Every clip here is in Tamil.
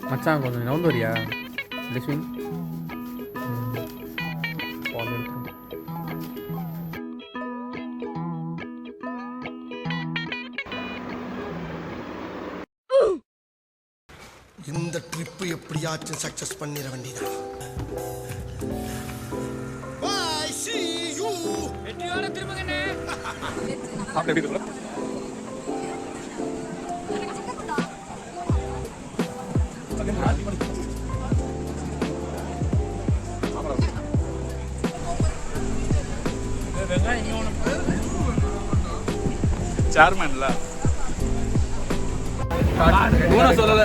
மச்சான் கொஞ்சம் நவுந்து வரியா லட்சுமி? இந்த ட்ரிப் எப்படியாச்சும் சக்சஸ் பண்ணிட வேண்டியதான். Bye, see you. வெற்றியோட திரும்புங்கண்ணே. அப்படி எப்படி சொல்ற? சேர்மன்ல சொல்லல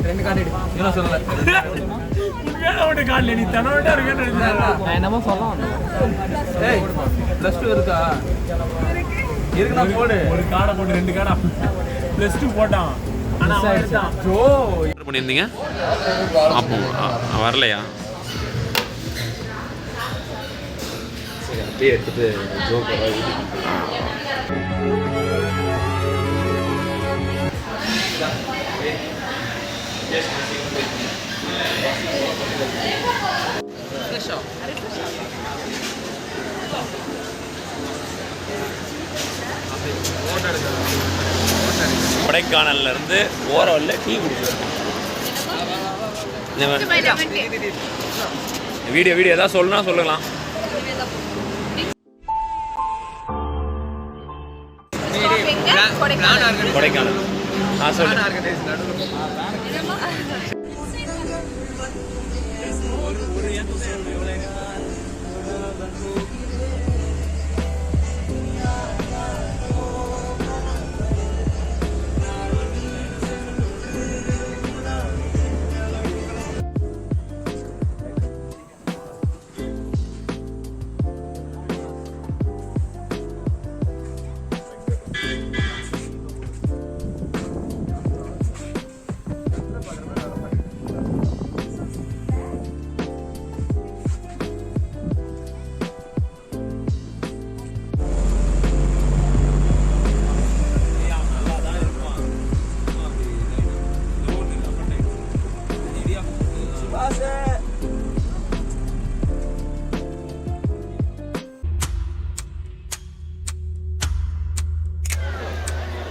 2 கார்டு எடு சொல்லல உண்மையான கார்டு நீ தனவட்டா இருக்கேன்னு நான் என்னமோ சொல்ல வந்தேன். ஏய் +2 இருக்கா? இருக்குனா போடு. ஒரு கார்டை போட்டு 2 கார்டா +2 போட்டான். ஆனா எடுத்தான். ஜோ பண்ணிருந்தீங்க அப்போ வரலையா? சரி அப்படியே எடுத்துட்டு ஜோக் கொடைக்கானல்ல இருந்து ஓரவல்ல டீ குடிச்சிருக்கோம். வீடியோ ஏதாவது சொல்லணும்னா சொல்லலாம். கொடைக்கானல்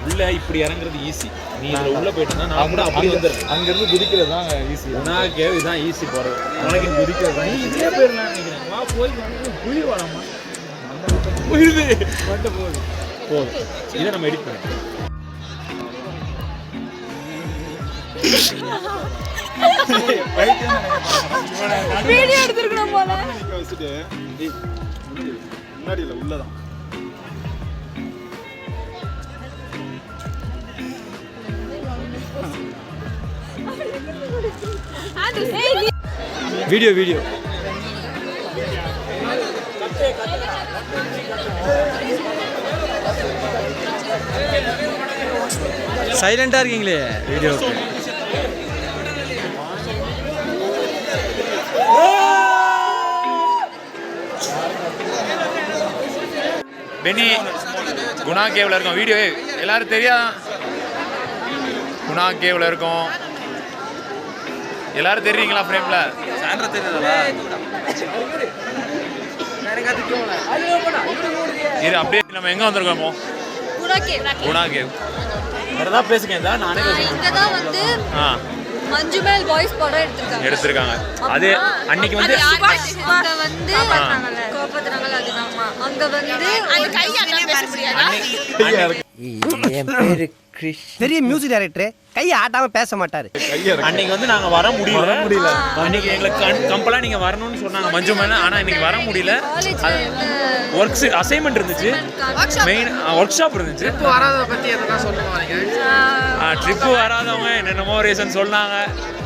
உள்ள இப்படி இறங்குறது ஈஸி. நீ இதுல உள்ள போயிட்டா நான் கூட அப்படி வந்துடுறேன். அங்க இருந்து குதிக்கிறது தான் ஈஸி. நான் கேவ் இதான் ஈஸி போறது. உனக்கு குதிக்கிறது தான் ஈஸியா போயிடலாம் நினைக்கிறேன். வா போய் புளி வராமா புரியுது வந்து போதும். இதை நம்ம எடிட் பண்ணிக்கலாம். வீடியோ எடுத்துக்கணும் போல வச்சுட்டு முன்னாடி இல்ல உள்ளதான் வீடியோ சைலண்டா இருக்கீங்களே வீடியோ. பெனி குணா கேவ்ல இருக்கோம். வீடியோ எல்லாரும் தெரியாதான்? குணா கேவ்ல இருக்கோம். எல்லாரும் தெரியுங்களா? ஃப்ரேம்ல சாண்ட்ரா தெரியுதா? இது அப்படியே நம்ம எங்க வந்திருக்கோமோ? குணா கேவ். வேறதா பேசுங்க. நானே இங்க தான் வந்து மஞ்சுமேல் பாய்ஸ் படம் எடுத்திருக்காங்க. அது அன்னைக்கு வந்து அங்க வந்து கோபத்துறாங்கல அதுதான்மா. அங்க வந்து அந்த கையால பேச முடியாது. என் பேரு கிறிஷ். பெரிய மியூசிக் டைரக்டர் கையை ஆட்டாம பேச மாட்டாரு. அன்னைக்கு வந்து நாங்க வர முடியல. அன்னைக்கு எங்களுக்கு கம்பலா நீங்க வரணும்னு சொன்னாங்க மஞ்சு மேல. ஆனா இன்னைக்கு வர முடியல. ஒர்க்ஸ் அசைன்மெண்ட் இருந்துச்சு. மெயின் ஒர்க் ஷாப் இருந்துச்சு. ட்ரிப் வராதத பத்தி எதனா சொல்லுவாங்க. ட்ரிப் வராதவங்க என்னென்னமோ ரீசன் சொன்னாங்க.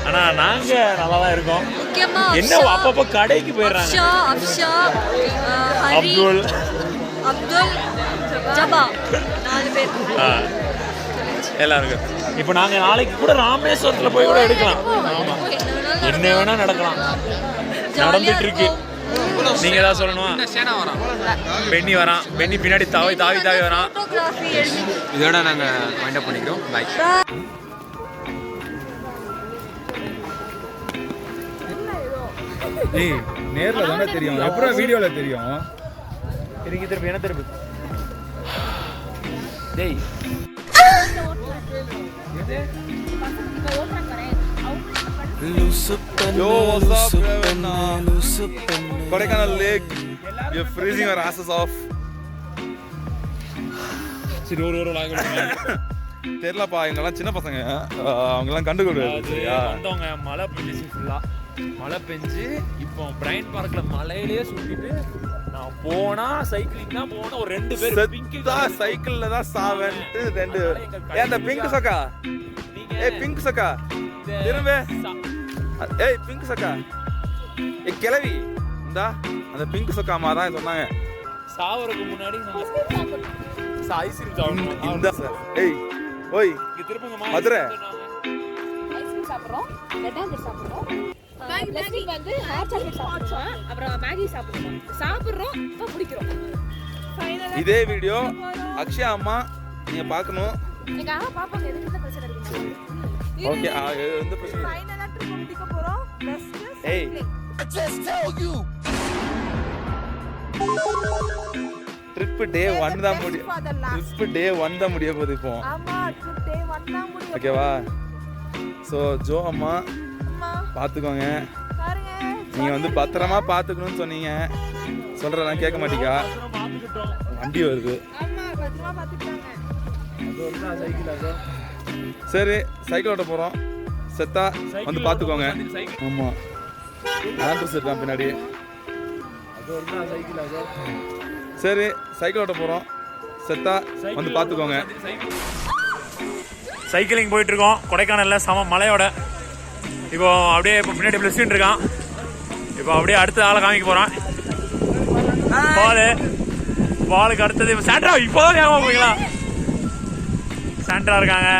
ஆனா நாங்க நல்லா தான் இருக்கோம். என்ன அப்பப்போ கடைக்கு போயிடுறாங்க. அப்துல் ஜபா 4 பேர் எல்லாருக்கும். இப்போ நாங்க நாளைக்கு கூட ராமேஸ்வரத்துல போய் கூட எடுக்கலாம். ஆமா, என்ன வேணா நடக்கலாம். நடந்துட்டு இருக்கு. நீங்க ஏதாவது சொல்லணுமா? பென்னி வரான். பென்னி பின்னாடி தாவி வரான். இதோட நாங்க வைண்ட் அப் பண்ணிக்கிறோம். பை. ஏய் நேர்ல தானே தெரியும், அப்புறம் வீடியோல தெரியும். திருப்பி என்ன திருப்பி டேய் Kodaikanal lakh, you're freezing your asses off. சரி ஒரு தெரியலப்பா, எங்கெல்லாம் சின்ன பசங்க, அவங்கெல்லாம் கண்டுக்கூடாது சரியா? வந்தவங்க மழை பெஞ்சிச்சு ஃபுல்லா, மழை பெஞ்சு இப்போ பிரைன் பார்க்ல மலையிலேயே சுத்திட்டு நான் போனா சைக்கிளிங் தான் போனா ஒரு 2 பேர் பிங்க் தான் சைக்கிள்ல தான் சாவன்ட்டு 2 ஏய் அந்த பிங்க் சக்கா, ஏய் பிங்க் சக்கா திரும்ப, ஏய் பிங்க் சக்கா, ஏய் கிளவி இந்தா அந்த பிங்க் சக்கா அம்மா தான் சொன்னாங்க சாவறதுக்கு முன்னாடி ஐஸ்கிரீம் சாப்பிடணும் இந்த ஏய் ஓய் இங்க திருப்பங்க மதுரை ஐஸ்கிரீம் சாப்பிடுறோம், லெட்டாந்து சாப்பிடுறோம், மேகி வந்து ஹாட் சாக்லேட் சாப்பிடுறோம், அப்புறம் மேகி சாப்பிடுறோம் இப்போ குடிக்கிறோம். ஃபைனலா இதே வீடியோ அக்ஷயா அம்மா நீங்க பார்க்கணும். எங்க அம்மா பாப்பாங்க, எதுக்கு இந்த பிரச்சனை இருக்கு? ஓகே எந்த பிரச்சனை ஃபைனலா ட்ரிப் முடிக்க போறோம். பெஸ்ட் ஏய் ட்ரிப் டே 1 தான் முடியும், ட்ரிப் டே 1 தான் முடிய போகுது இப்போ. ஆமா ட்ரிப் டே 1 தான் முடியும். ஓகேவா? ஸோ ஜோ அம்மா பார்த்துக்கோங்க, பாருங்க நீங்க வந்து பத்திரமா பார்த்துக்கணும்னு சொன்னீங்க, சொல்றதெல்லாம் கேட்க மாட்டீங்க. வண்டி வருது. ஆமா பத்திரமா பாத்துட்டாங்க. சரி சைக்கிள் ஓட்ட போறோம், செத்தா வந்து பார்த்துக்கோங்க. ஆமா ஆண்ட்ரூஸ் இருக்கான் பின்னாடி. சரி சைக்கிள் ஓட்ட போறோம், செத்தா வந்து பார்த்துக்கோங்க. சைக்கிளிங் போயிட்டு இருக்கோம் கொடைக்கானல்ல, சம மலையோட. இப்போ அப்படியே இப்போ பின்னாடி பிளஸ்டின் இருக்கான். இப்போ அப்படியே அடுத்த ஆளை காமிக்க போறான். பாலுக்கு அடுத்தது சாண்ட்ரா. இப்போதான் ஞாபகம் போய்ங்களா, சாண்ட்ரா இருக்காங்க.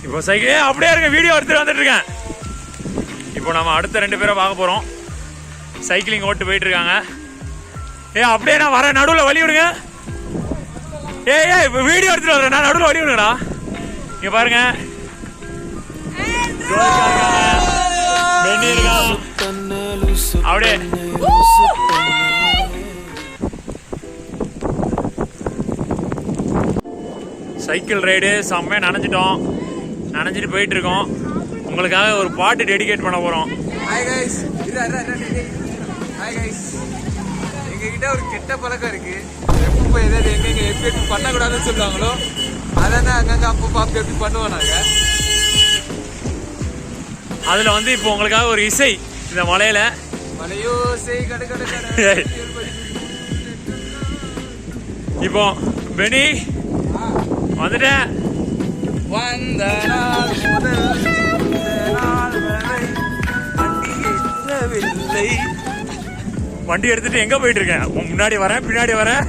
இப்போ சைக்கிள் அப்படியே இருக்க வீடியோ எடுத்துட்டு வந்துட்டு இருக்கேன். இப்போ நம்ம அடுத்த 2 பேரை பார்க்க போறோம். சைக்கிளிங் ஓட்டு போயிட்டு இருக்காங்க. அப்படியே நான் வரேன், நடுவில் வழி விடுங்க. இப்போ வீடியோ எடுத்துட்டு வரேன், நான் நடுவில் வழி விடுங்கடா. இங்க பாருங்க அப்படியே சைக்கிள் ரைடு செம்மையா நனைஞ்சிட்டோம், நனைஞ்சிட்டு போயிட்டு இருக்கோம். உங்களுக்காக ஒரு பாட்டு டெடிகேட் பண்ண போறோம். Hi guys, hi guys. எங்ககிட்ட ஒரு கெட்ட பழக்கம் இருக்கு. எப்போ எதாவது எங்கெங்க எப்படி பண்ணக்கூடாதுன்னு சொல்லுவாங்களோ அதானே அங்கங்க அப்பப்போ எப்படி பண்ணுவோம் நாங்க. அதுல வந்து இப்போ உங்களுக்காக ஒரு இசை, இந்த மலையில மலையோ செய் கடு கடு கடு. இப்போ பெனி வந்துட்டேன். வந்த நாள் முதல் நாள் வரை வண்டி ஏற்றவில்லை. வண்டி எடுத்துட்டு எங்க போயிட்டு இருக்கேன்? முன்னாடி வரேன், பின்னாடி வரேன்.